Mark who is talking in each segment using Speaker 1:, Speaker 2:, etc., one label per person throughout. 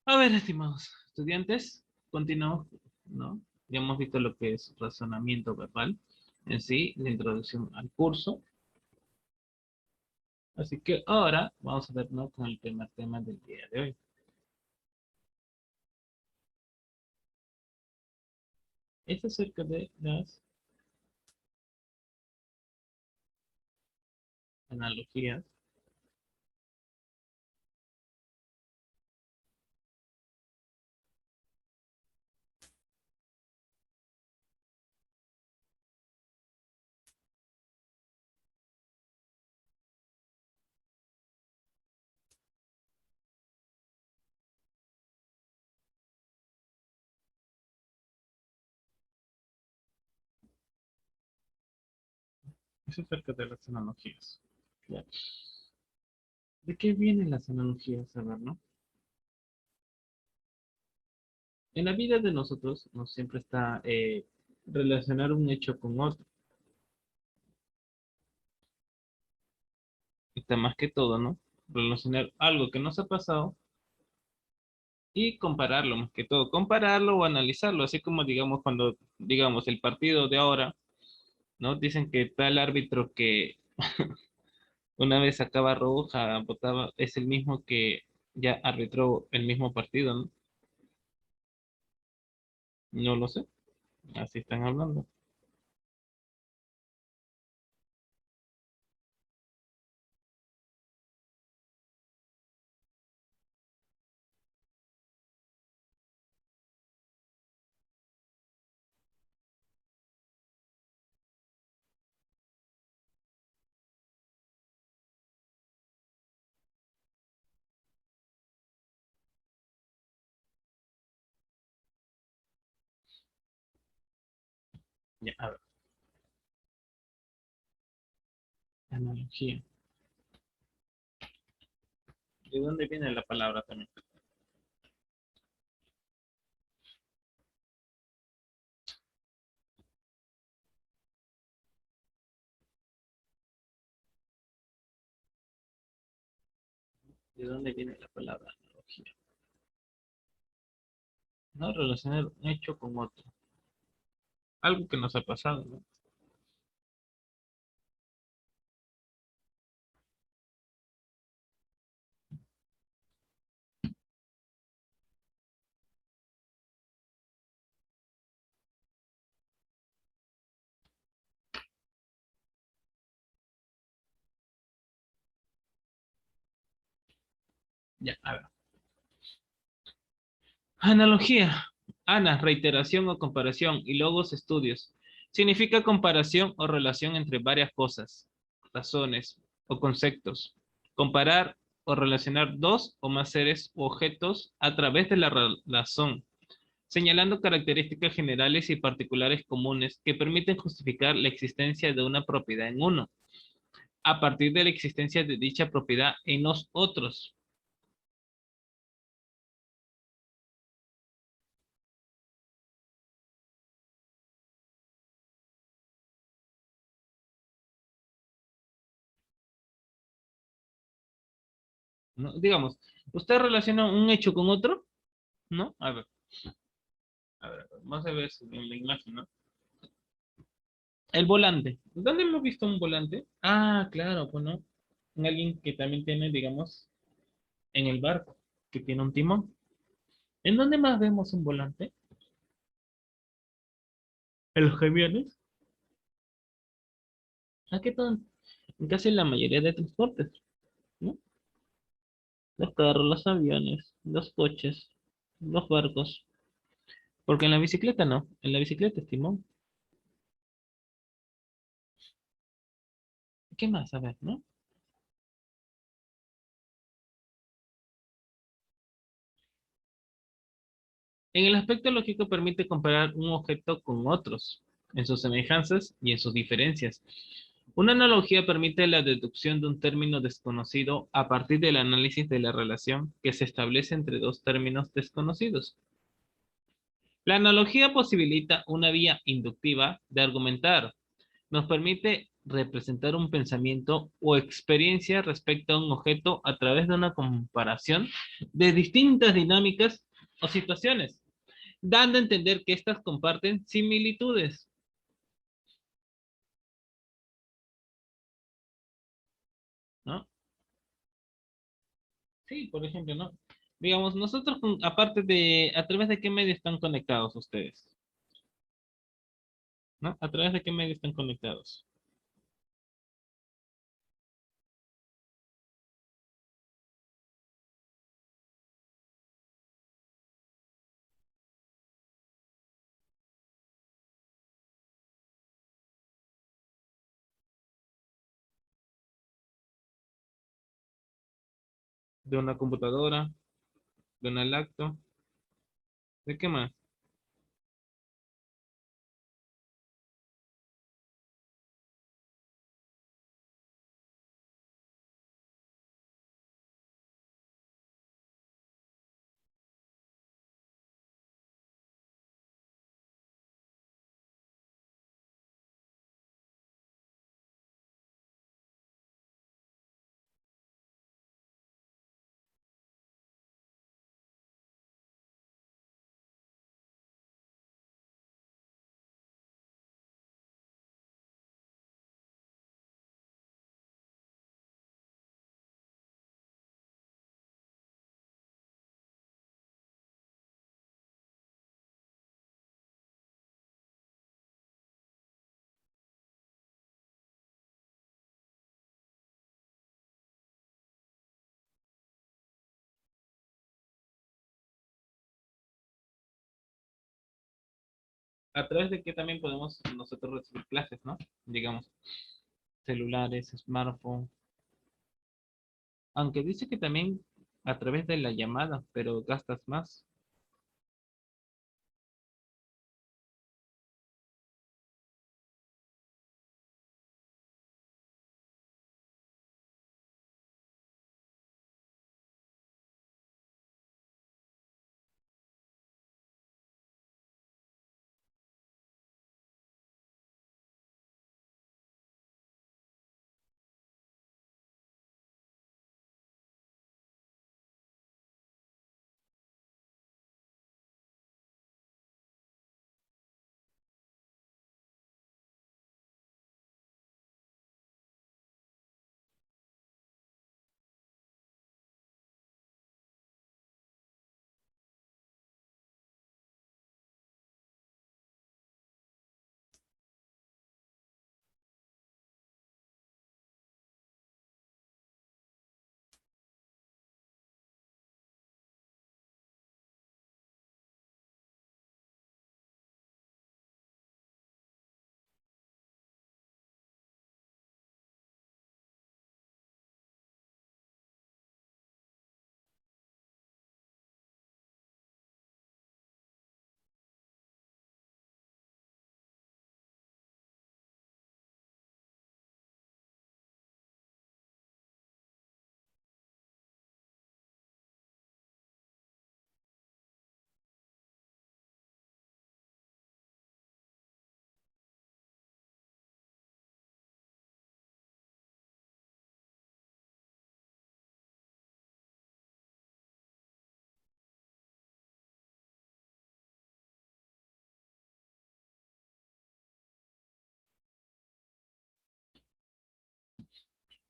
Speaker 1: A ver, estimados estudiantes, continuamos, ¿no? Ya hemos visto lo que es razonamiento verbal en sí, la introducción al curso. Así que ahora vamos a vernos con el primer tema del día de hoy. Es acerca de las analogías. Es acerca de las analogías. Claro. ¿De qué vienen las analogías? A ver, ¿no? En la vida de nosotros nos siempre está relacionar un hecho con otro. Está más que todo, ¿no? Relacionar algo que nos ha pasado y compararlo, más que todo. Compararlo o analizarlo, así como digamos cuando, digamos, el partido de ahora, ¿no? Dicen que tal árbitro que una vez sacaba roja, votaba, es el mismo que ya arbitró el mismo partido, ¿no? No lo sé, así están hablando. Ya, a ver, analogía. ¿De dónde viene la palabra también? ¿De dónde viene la palabra analogía? No relacionar un hecho con otro. Algo que nos ha pasado, ¿no? Ya, a ver. Analogía. Ana, reiteración o comparación. Y logos, estudios. Significa comparación o relación entre varias cosas, razones o conceptos. Comparar o relacionar dos o más seres u objetos a través de la razón, señalando características generales y particulares comunes que permiten justificar la existencia de una propiedad en uno, a partir de la existencia de dicha propiedad en los otros. ¿No? Digamos, ¿usted relaciona un hecho con otro? ¿No? A ver, vamos a ver en la imagen, ¿no? El volante. ¿Dónde hemos visto un volante? Ah, claro, pues no. Un alguien que también tiene, digamos, en el barco, que tiene un timón. ¿En dónde más vemos un volante? En los camiones. ¿A qué tan? En casi la mayoría de transportes, ¿no? Los carros, los aviones, los coches, los barcos. Porque en la bicicleta no. En la bicicleta es timón. ¿Qué más? A ver, ¿no? En el aspecto lógico permite comparar un objeto con otros, en sus semejanzas y en sus diferencias. Una analogía permite la deducción de un término desconocido a partir del análisis de la relación que se establece entre dos términos desconocidos. La analogía posibilita una vía inductiva de argumentar. Nos permite representar un pensamiento o experiencia respecto a un objeto a través de una comparación de distintas dinámicas o situaciones, dando a entender que éstas comparten similitudes. ¿No? Sí, por ejemplo, ¿no? Digamos, nosotros, aparte de, ¿a través de qué medio están conectados ustedes? ¿No? ¿A través de qué medio están conectados? ¿De una computadora? ¿De una laptop? ¿De qué más? ¿A través de qué también podemos nosotros recibir clases, ¿no? Digamos, celulares, smartphone. Aunque dice que también a través de la llamada, pero gastas más.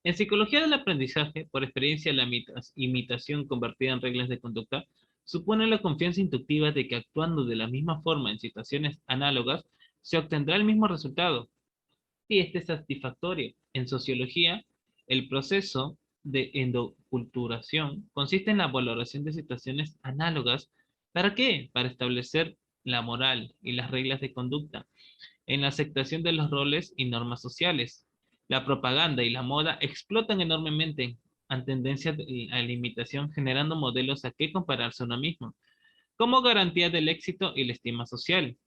Speaker 1: En psicología del aprendizaje, por experiencia, la imitación convertida en reglas de conducta supone la confianza inductiva de que actuando de la misma forma en situaciones análogas se obtendrá el mismo resultado. Y este es satisfactorio. En sociología, el proceso de endoculturación consiste en la valoración de situaciones análogas. ¿Para qué? Para establecer la moral y las reglas de conducta en la aceptación de los roles y normas sociales. La propaganda y la moda explotan enormemente en tendencia a la imitación, generando modelos a que compararse uno mismo, como garantía del éxito y la estima social.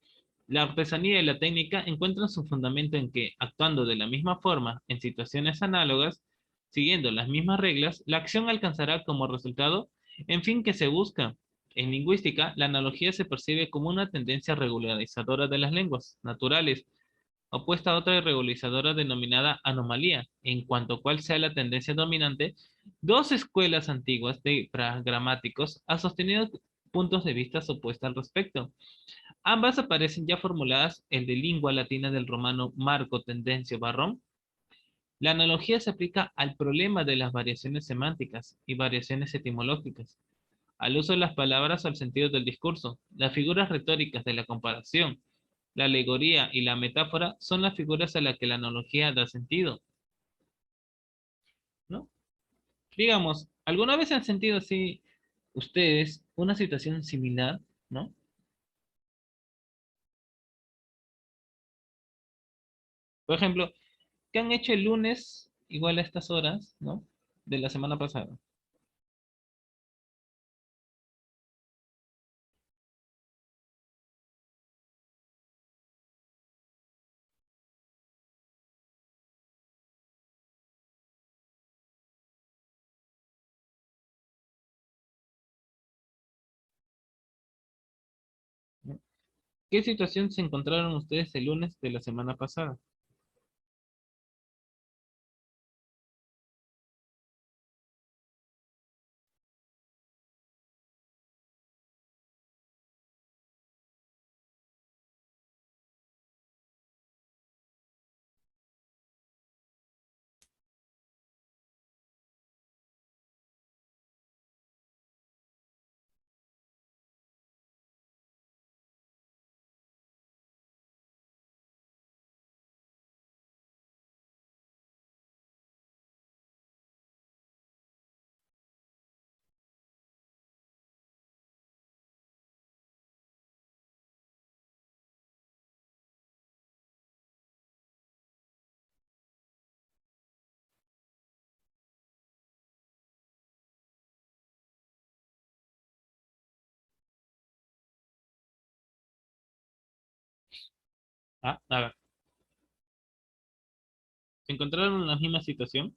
Speaker 1: La artesanía y la técnica encuentran su fundamento en que, actuando de la misma forma en situaciones análogas, siguiendo las mismas reglas, la acción alcanzará como resultado en fin que se busca. En lingüística, la analogía se percibe como una tendencia regularizadora de las lenguas naturales, opuesta a otra irregularizadora denominada anomalía, en cuanto a cuál sea la tendencia dominante. Dos escuelas antiguas de gramáticos han sostenido puntos de vista opuestos al respecto. Ambas aparecen ya formuladas en de lengua latina del romano Marco Tendencio Varrón. La analogía se aplica al problema de las variaciones semánticas y variaciones etimológicas, al uso de las palabras o al sentido del discurso. Las figuras retóricas de la comparación, la alegoría y la metáfora son las figuras a las que la analogía da sentido, ¿no? Digamos, ¿alguna vez han sentido así ustedes una situación similar, ¿no? Por ejemplo, ¿qué han hecho el lunes igual a estas horas, ¿no? De la semana pasada. ¿No? ¿Qué situación se encontraron ustedes el lunes de la semana pasada? Ah, a ver, ¿se encontraron en la misma situación?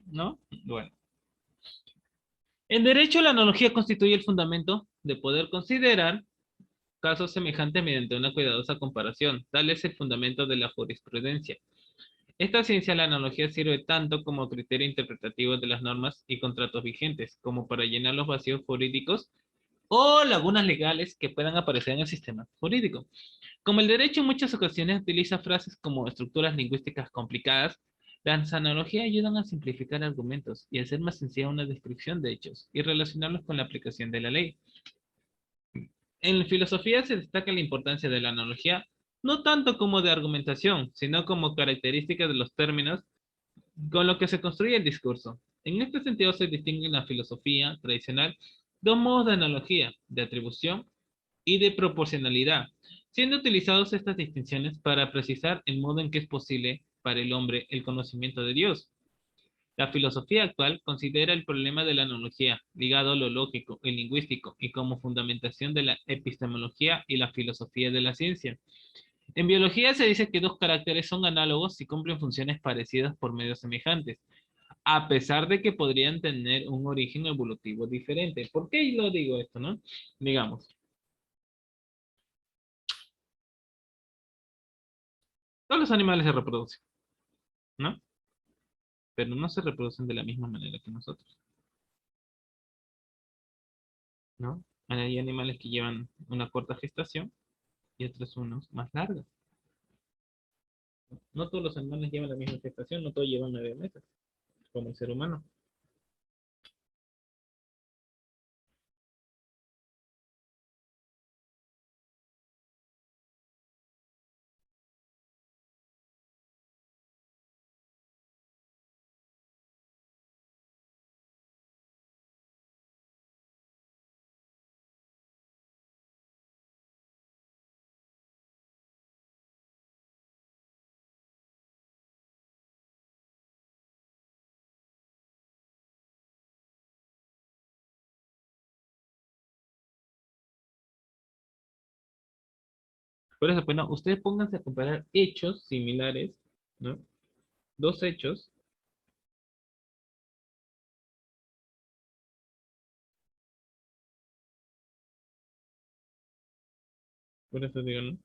Speaker 1: ¿No? Bueno. En derecho, la analogía constituye el fundamento de poder considerar casos semejantes mediante una cuidadosa comparación. Tal es el fundamento de la jurisprudencia. Esta ciencia, la analogía, sirve tanto como criterio interpretativo de las normas y contratos vigentes, como para llenar los vacíos jurídicos o lagunas legales que puedan aparecer en el sistema jurídico. Como el derecho en muchas ocasiones utiliza frases como estructuras lingüísticas complicadas, las analogías ayudan a simplificar argumentos y a hacer más sencilla una descripción de hechos y relacionarlos con la aplicación de la ley. En filosofía se destaca la importancia de la analogía, no tanto como de argumentación, sino como característica de los términos con lo que se construye el discurso. En este sentido se distingue en la filosofía tradicional dos modos de analogía, de atribución y de proporcionalidad, siendo utilizados estas distinciones para precisar el modo en que es posible para el hombre el conocimiento de Dios. La filosofía actual considera el problema de la analogía ligado a lo lógico y lingüístico y como fundamentación de la epistemología y la filosofía de la ciencia. En biología se dice que dos caracteres son análogos y cumplen funciones parecidas por medios semejantes, a pesar de que podrían tener un origen evolutivo diferente. ¿Por qué lo digo esto, no? Digamos, todos los animales se reproducen, ¿no? Pero no se reproducen de la misma manera que nosotros, ¿no? Hay animales que llevan una corta gestación y otros unos más largas. No todos los animales llevan la misma gestación, no todos llevan 9 meses, como el ser humano. Por eso, pues no, ustedes pónganse a comparar hechos similares, ¿no? Dos hechos, por eso digo, ¿no?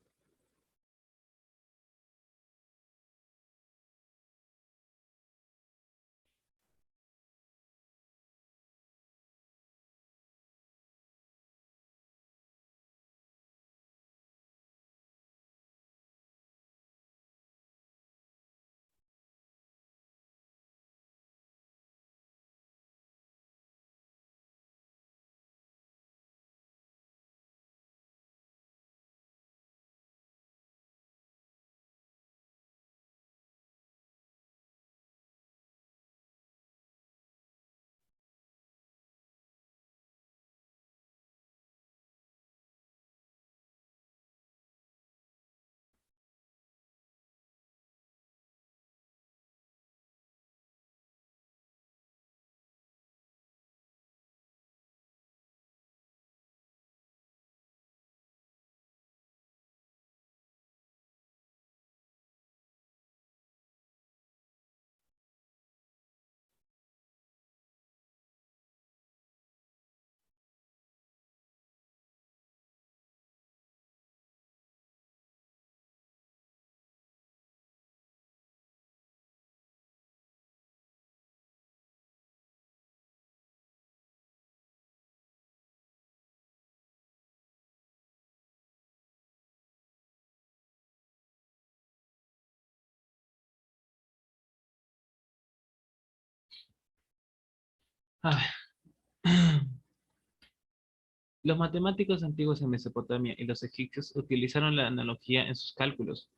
Speaker 1: Ah, los matemáticos antiguos en Mesopotamia y los egipcios utilizaron la analogía en sus cálculos.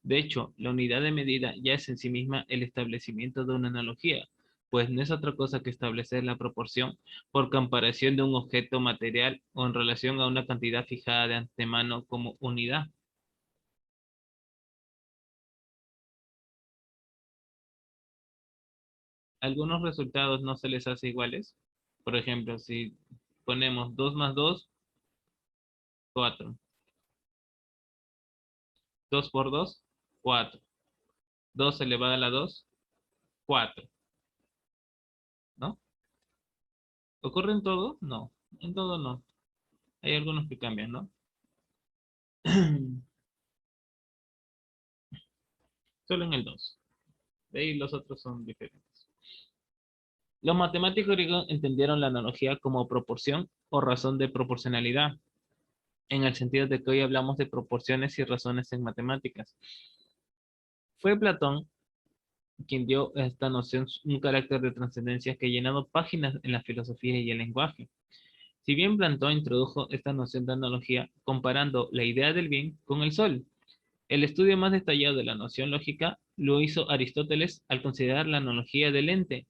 Speaker 1: De hecho, la unidad de medida ya es en sí misma el establecimiento de una analogía, pues no es otra cosa que establecer la proporción por comparación de un objeto material o en relación a una cantidad fijada de antemano como unidad. Algunos resultados no se les hace iguales. Por ejemplo, si ponemos 2 más 2, 4. 2 por 2, 4. 2 elevado a la 2, 4. ¿No? ¿Ocurre en todo? No. En todo no. Hay algunos que cambian, ¿no? Solo en el 2. De ahí los otros son diferentes. Los matemáticos griegos entendieron la analogía como proporción o razón de proporcionalidad, en el sentido de que hoy hablamos de proporciones y razones en matemáticas. Fue Platón quien dio a esta noción un carácter de trascendencia que ha llenado páginas en la filosofía y el lenguaje. Si bien Platón introdujo esta noción de analogía comparando la idea del bien con el sol, el estudio más detallado de la noción lógica lo hizo Aristóteles al considerar la analogía del ente.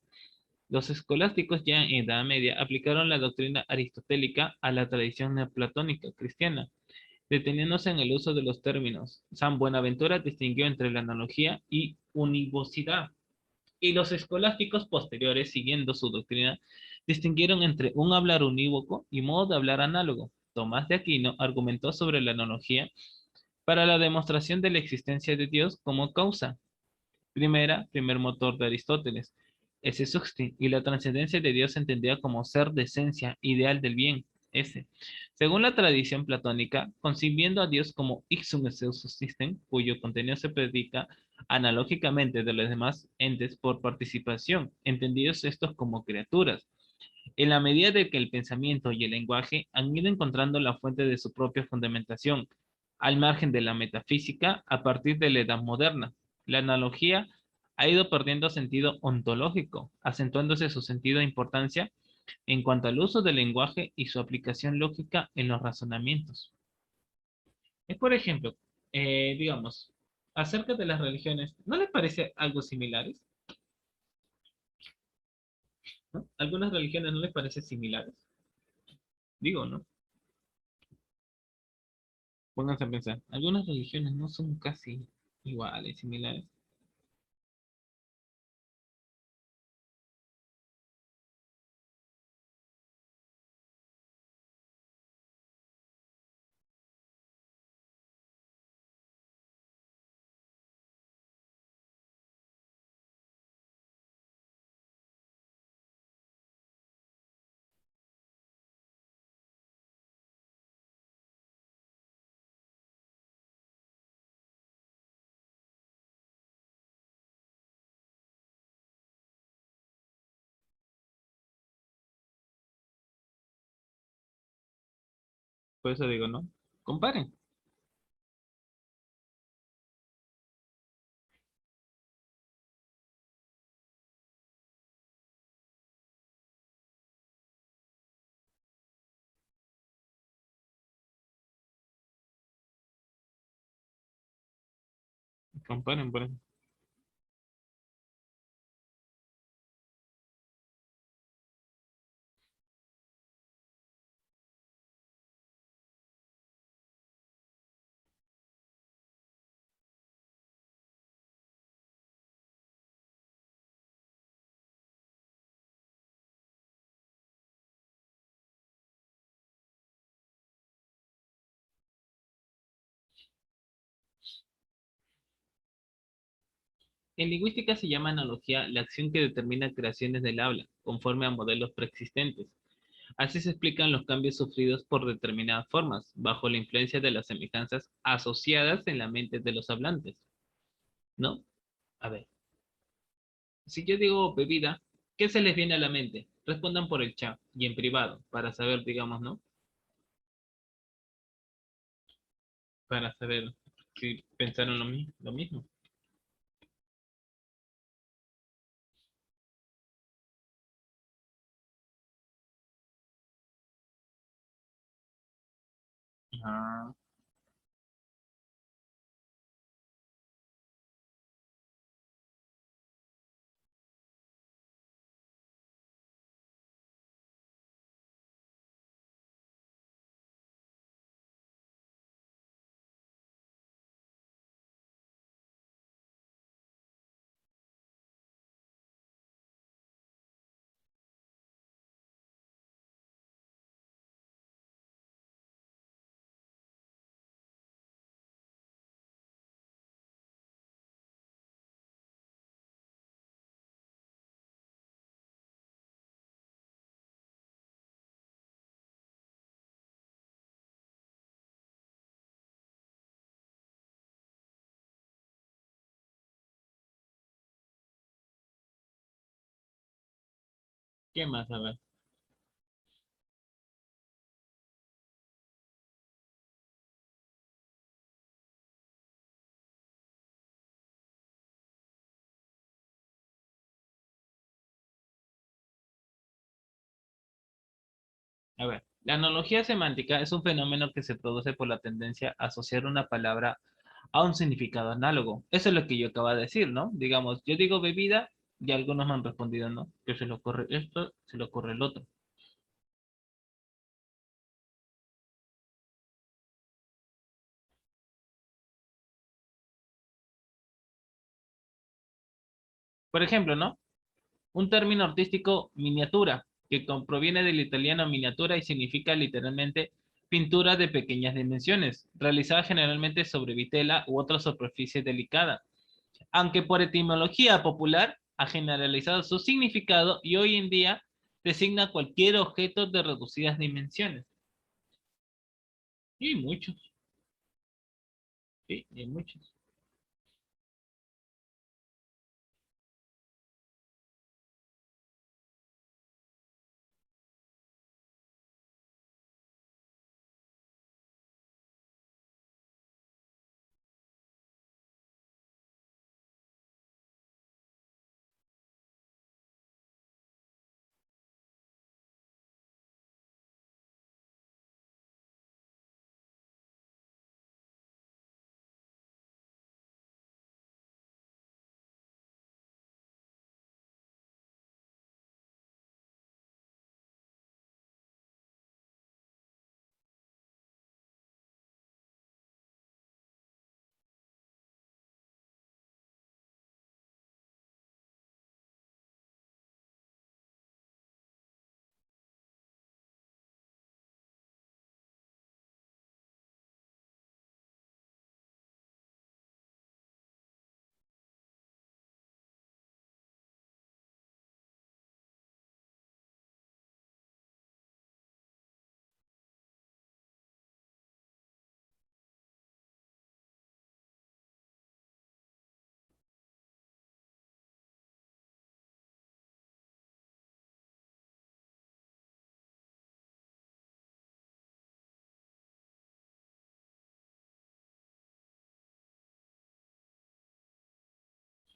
Speaker 1: Los escolásticos ya en Edad Media aplicaron la doctrina aristotélica a la tradición neoplatónica cristiana, deteniéndose en el uso de los términos. San Buenaventura distinguió entre la analogía y univocidad, y los escolásticos posteriores, siguiendo su doctrina, distinguieron entre un hablar unívoco y modo de hablar análogo. Tomás de Aquino argumentó sobre la analogía para la demostración de la existencia de Dios como causa. Primer motor de Aristóteles, ese susti, y la trascendencia de Dios se entendía como ser de esencia, ideal del bien, ese. Según la tradición platónica, concibiendo a Dios como ixum system, cuyo contenido se predica analógicamente de los demás entes por participación, entendidos estos como criaturas, en la medida de que el pensamiento y el lenguaje han ido encontrando la fuente de su propia fundamentación, al margen de la metafísica, a partir de la edad moderna. La analogía ha ido perdiendo sentido ontológico, acentuándose su sentido de importancia en cuanto al uso del lenguaje y su aplicación lógica en los razonamientos. Es, por ejemplo, digamos, acerca de las religiones, ¿no les parece algo similares? ¿No? ¿Algunas religiones no les parece similares? Digo, ¿no? Pónganse a pensar, algunas religiones no son casi iguales, similares. Por eso digo, ¿no? Comparen. Comparen, por ejemplo. En lingüística se llama analogía la acción que determina creaciones del habla, conforme a modelos preexistentes. Así se explican los cambios sufridos por determinadas formas, bajo la influencia de las semejanzas asociadas en la mente de los hablantes, ¿no? A ver, si yo digo bebida, ¿qué se les viene a la mente? Respondan por el chat y en privado, para saber, digamos, ¿no? Para saber si pensaron lo mismo. Ah, ¿qué más? A ver. A ver, la analogía semántica es un fenómeno que se produce por la tendencia a asociar una palabra a un significado análogo. Eso es lo que yo acabo de decir, ¿no? Digamos, yo digo bebida y algunos me han respondido, ¿no? Que se le ocurre esto, se le ocurre el otro. Por ejemplo, ¿no? Un término artístico miniatura, que proviene del italiano miniatura y significa literalmente pintura de pequeñas dimensiones, realizada generalmente sobre vitela u otra superficie delicada, aunque por etimología popular ha generalizado su significado y hoy en día designa cualquier objeto de reducidas dimensiones. Y hay muchos, sí, hay muchos.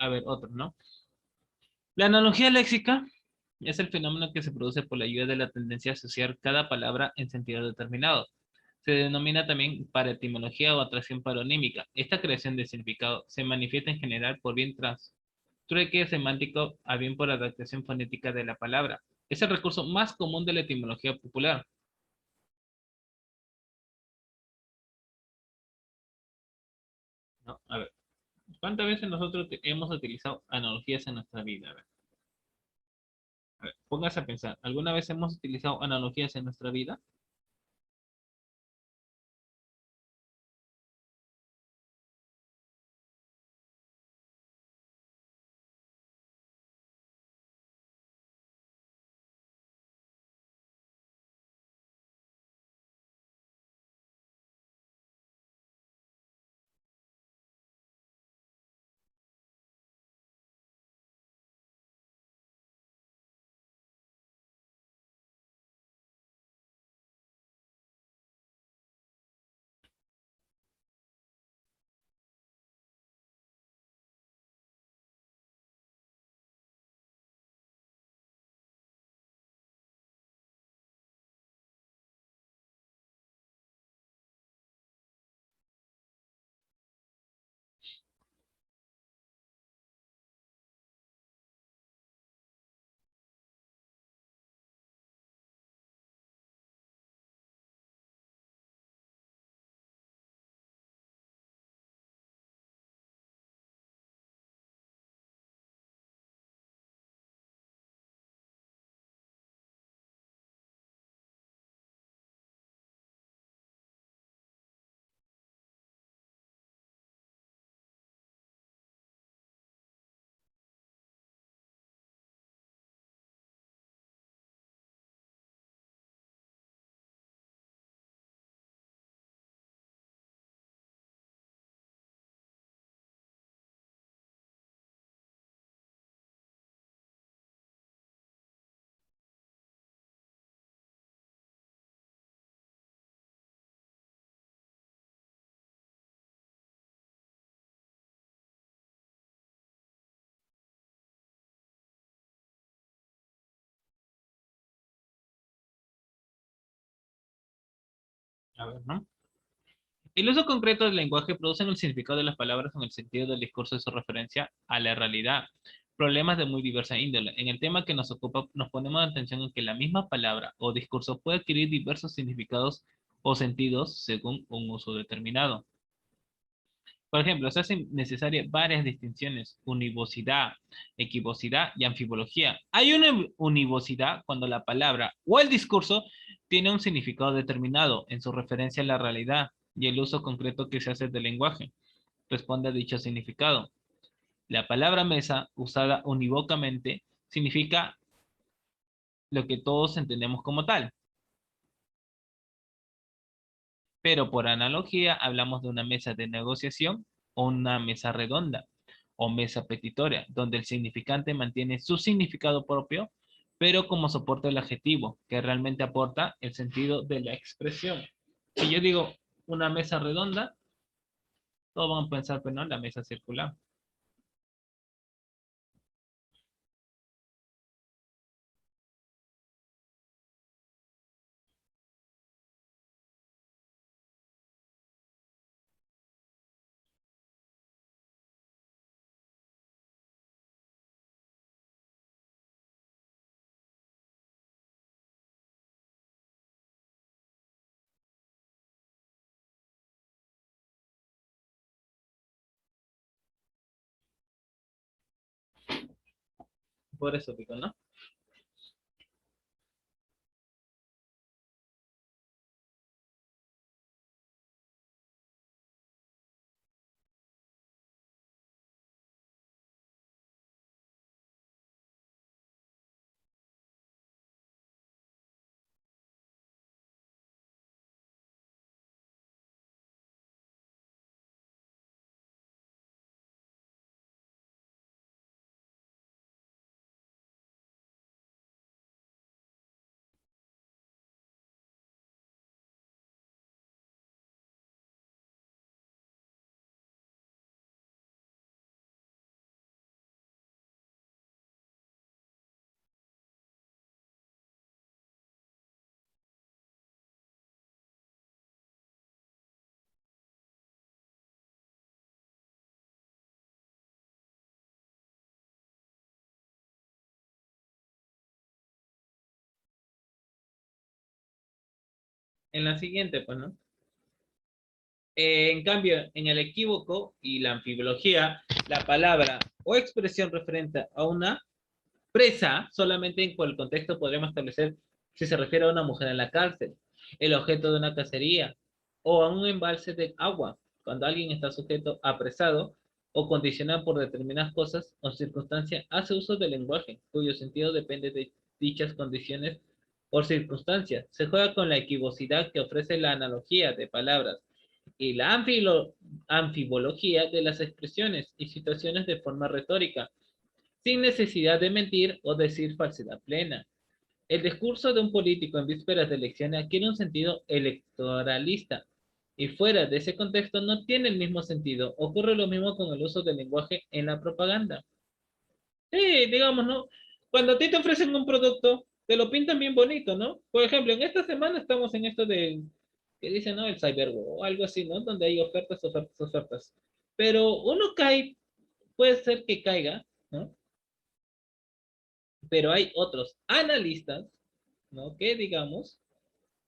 Speaker 1: A ver, otro, ¿no? La analogía léxica es el fenómeno que se produce por la ayuda de la tendencia a asociar cada palabra en sentido determinado. Se denomina también paraetimología o atracción paronímica. Esta creación de significado se manifiesta en general por bien trueque semántico a bien por adaptación fonética de la palabra. Es el recurso más común de la etimología popular. ¿No? A ver, ¿cuántas veces nosotros hemos utilizado analogías en nuestra vida? A ver, póngase a pensar, ¿alguna vez hemos utilizado analogías en nuestra vida? A ver, ¿no? El uso concreto del lenguaje produce en el significado de las palabras en el sentido del discurso de su referencia a la realidad. Problemas de muy diversa índole. En el tema que nos ocupa, nos ponemos atención en que la misma palabra o discurso puede adquirir diversos significados o sentidos según un uso determinado. Por ejemplo, se hacen necesarias varias distinciones: univocidad, equivocidad y anfibología. Hay una univocidad cuando la palabra o el discurso tiene un significado determinado en su referencia a la realidad y el uso concreto que se hace del lenguaje responde a dicho significado. La palabra mesa, usada unívocamente, significa lo que todos entendemos como tal, pero por analogía hablamos de una mesa de negociación o una mesa redonda o mesa petitoria, donde el significante mantiene su significado propio, pero como soporte el adjetivo, que realmente aporta el sentido de la expresión. Si yo digo una mesa redonda, todos van a pensar, pues no, la mesa circular. Por eso digo, ¿no? en la siguiente, pues, ¿no? En cambio, en el equívoco y la anfibología, la palabra o expresión referente a una presa, solamente en cual contexto podremos establecer si se refiere a una mujer en la cárcel, el objeto de una cacería o a un embalse de agua, cuando alguien está sujeto, apresado o condicionado por determinadas cosas o circunstancias, hace uso del lenguaje, cuyo sentido depende de dichas condiciones o circunstancias. Se juega con la equivocidad que ofrece la analogía de palabras y la anfibología de las expresiones y situaciones de forma retórica sin necesidad de mentir o decir falsedad plena. El discurso de un político en vísperas de elecciones adquiere un sentido electoralista y fuera de ese contexto no tiene el mismo sentido. Ocurre lo mismo con el uso del lenguaje en la propaganda. Sí, digamos, ¿no? Cuando a ti te ofrecen un producto, te lo pintan bien bonito, ¿no? Por ejemplo, en esta semana estamos en esto de, que dicen, ¿no? El cyberwar o algo así, ¿no? Donde hay ofertas, ofertas, ofertas. Pero uno cae, puede ser que caiga, ¿no? Pero hay otros analistas, ¿no? Que digamos,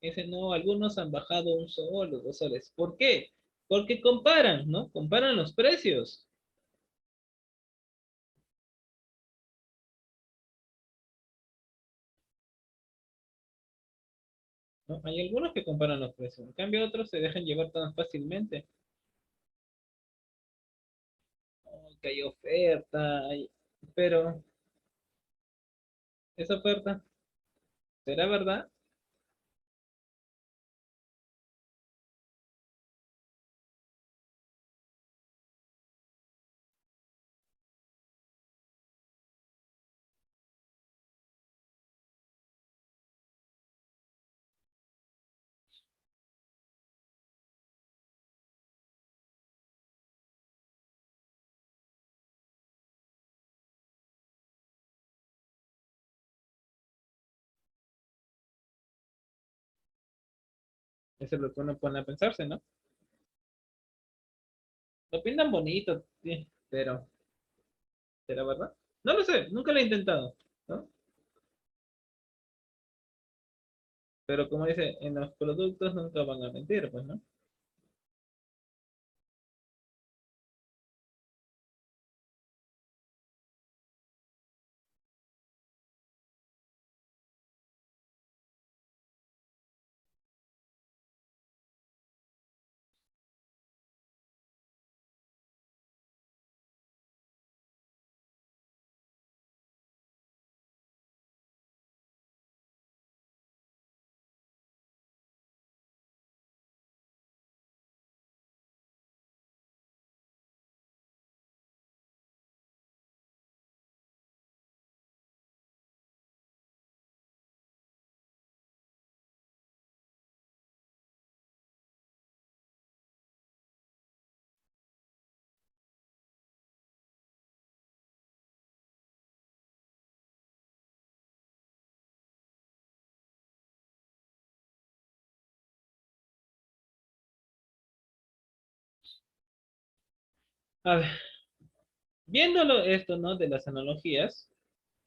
Speaker 1: dicen, no, algunos han bajado un sol o 2 soles. ¿Por qué? Porque comparan, ¿no? Comparan los precios, ¿no? Hay algunos que comparan los precios, en cambio otros se dejan llevar tan fácilmente. Oh, que hay oferta, pero esa oferta, ¿será verdad? Eso es lo que uno pone a pensarse, ¿no? Lo pintan bonito, sí, pero ¿será verdad? No lo sé, nunca lo he intentado, ¿no? Pero como dice, en los productos nunca van a mentir, pues, ¿no? A ver, viéndolo esto, ¿no? De las analogías,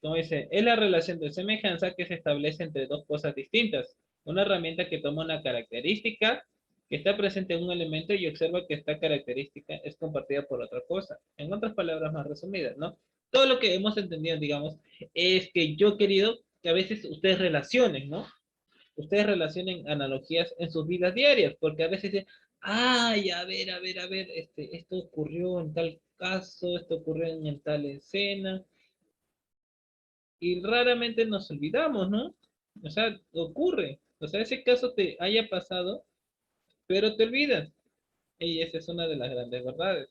Speaker 1: como dice, es la relación de semejanza que se establece entre dos cosas distintas. Una herramienta que toma una característica que está presente en un elemento y observa que esta característica es compartida por otra cosa. En otras palabras más resumidas, ¿no? Todo lo que hemos entendido, digamos, es que yo he querido que a veces ustedes relacionen, ¿no? Ustedes relacionen analogías en sus vidas diarias, porque a veces dicen, ay, a ver, esto ocurrió en tal caso, esto ocurrió en tal escena, y raramente nos olvidamos, ¿no? O sea, ocurre. O sea, ese caso te haya pasado, pero te olvidas. Y esa es una de las grandes verdades.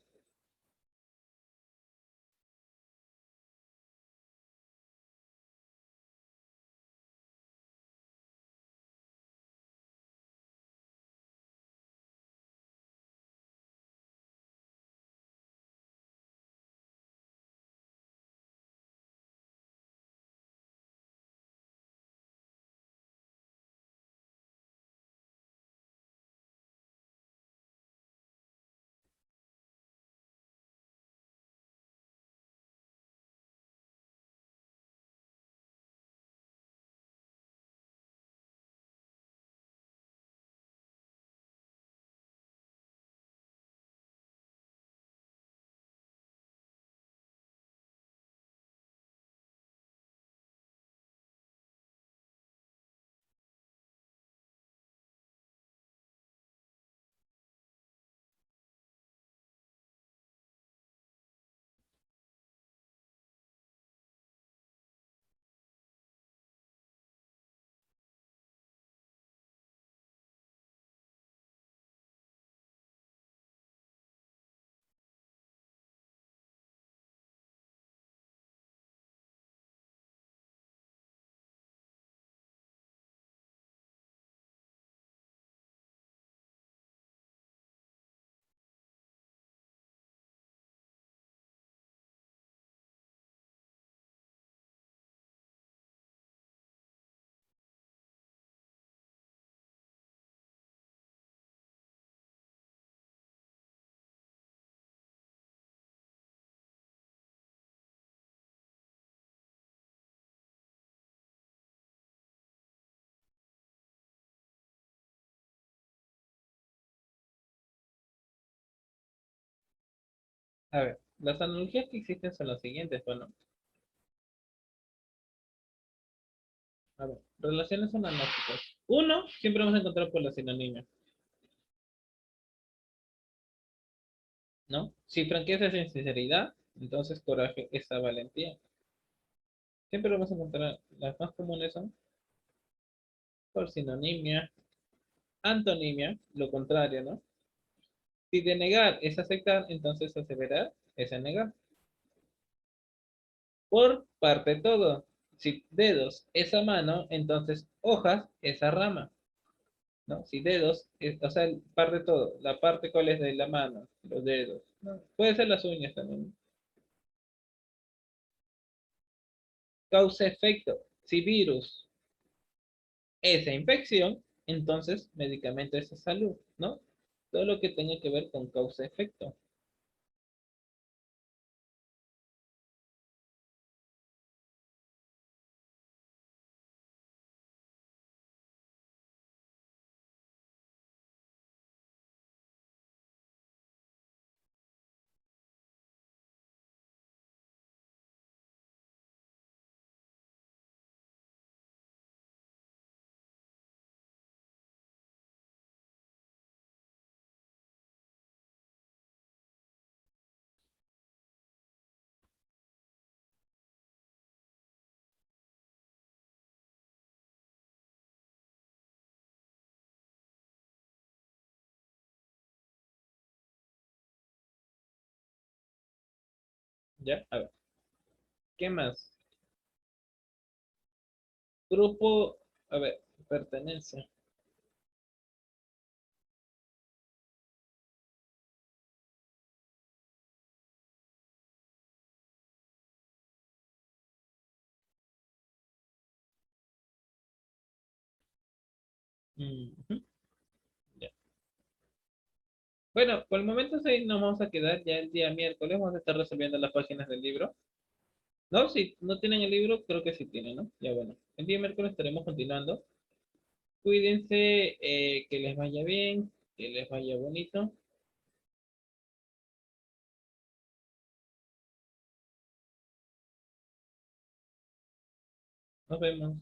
Speaker 1: A ver, las analogías que existen son las siguientes, bueno. A ver, relaciones analógicas. Uno, siempre vamos a encontrar por la sinonimia, ¿no? Si franqueza es sinceridad, entonces coraje es valentía. Siempre lo vamos a encontrar. Las más comunes son por sinonimia, antonimia, lo contrario, ¿no? Si de negar es aceptar, entonces aseverar es negar. Por parte todo. Si dedos es a mano, entonces hojas es a rama, ¿no? Si dedos, o sea, parte todo. La parte cuál es de la mano, los dedos, ¿no? Puede ser las uñas también. Causa-efecto. Si virus es infección, entonces medicamento es salud, ¿no? Todo lo que tenga que ver con causa-efecto. ¿Ya? A ver, ¿qué más? Grupo, a ver, pertenencia. Ujú, ya. Bueno, por el momento sí nos vamos a quedar ya el día miércoles. Vamos a estar resolviendo las páginas del libro. No, si no tienen el libro, creo que sí tienen, ¿no? Ya bueno. El día miércoles estaremos continuando. Cuídense, que les vaya bien, que les vaya bonito. Nos vemos.